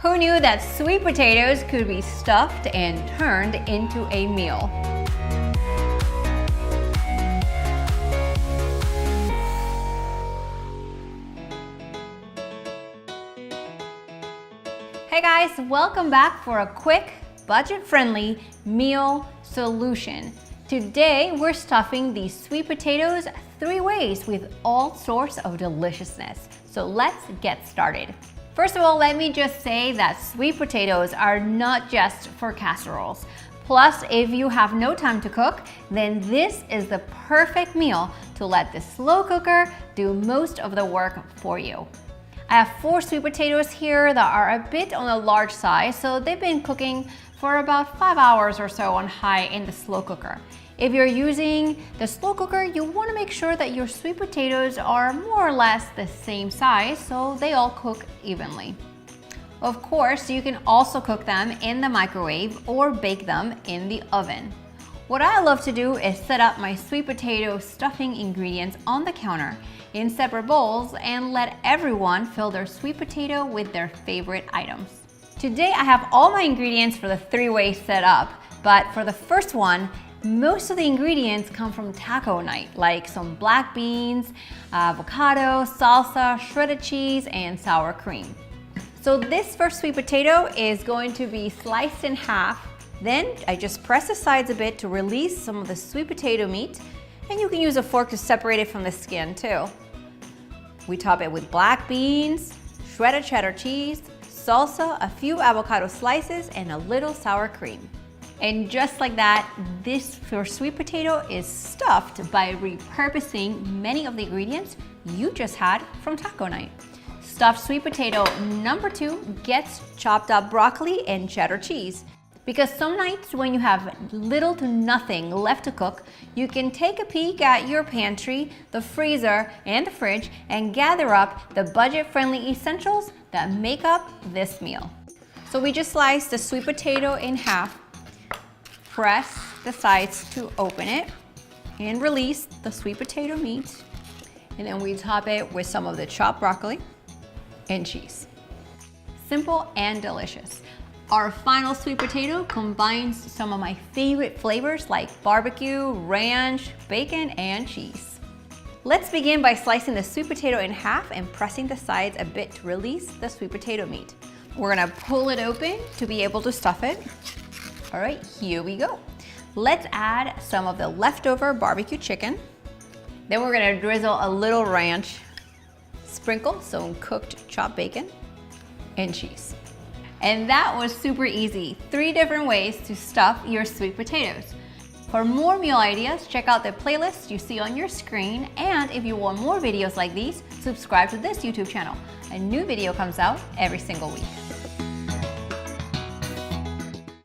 Who knew that sweet potatoes could be stuffed and turned into a meal? Hey guys, welcome back for a quick, budget-friendly meal solution. Today, we're stuffing these sweet potatoes 3 ways with all sorts of deliciousness. So let's get started. First of all, let me just say that sweet potatoes are not just for casseroles. Plus, if you have no time to cook, then this is the perfect meal to let the slow cooker do most of the work for you. I have 4 sweet potatoes here that are a bit on the large side, so they've been cooking for about 5 hours or so on high in the slow cooker. If you're using the slow cooker, you want to make sure that your sweet potatoes are more or less the same size so they all cook evenly. Of course, you can also cook them in the microwave or bake them in the oven. What I love to do is set up my sweet potato stuffing ingredients on the counter in separate bowls and let everyone fill their sweet potato with their favorite items. Today I have all my ingredients for the 3-way set up, but for the first one, most of the ingredients come from taco night, like some black beans, avocado, salsa, shredded cheese, and sour cream. So this first sweet potato is going to be sliced in half. Then I just press the sides a bit to release some of the sweet potato meat, and you can use a fork to separate it from the skin too. We top it with black beans, shredded cheddar cheese, salsa, a few avocado slices, and a little sour cream. And just like that, this first sweet potato is stuffed by repurposing many of the ingredients you just had from taco night. Stuffed sweet potato number 2 gets chopped up broccoli and cheddar cheese. Because some nights when you have little to nothing left to cook, you can take a peek at your pantry, the freezer, and the fridge and gather up the budget-friendly essentials that make up this meal. So we just sliced the sweet potato in half, press the sides to open it, and release the sweet potato meat. And then we top it with some of the chopped broccoli and cheese. Simple and delicious. Our final sweet potato combines some of my favorite flavors like barbecue, ranch, bacon, and cheese. Let's begin by slicing the sweet potato in half and pressing the sides a bit to release the sweet potato meat. We're gonna pull it open to be able to stuff it. All right, here we go. Let's add some of the leftover barbecue chicken. Then we're gonna drizzle a little ranch, sprinkle some cooked chopped bacon, and cheese. And that was super easy. 3 different ways to stuff your sweet potatoes. For more meal ideas, check out the playlist you see on your screen. And if you want more videos like these, subscribe to this YouTube channel. A new video comes out every single week.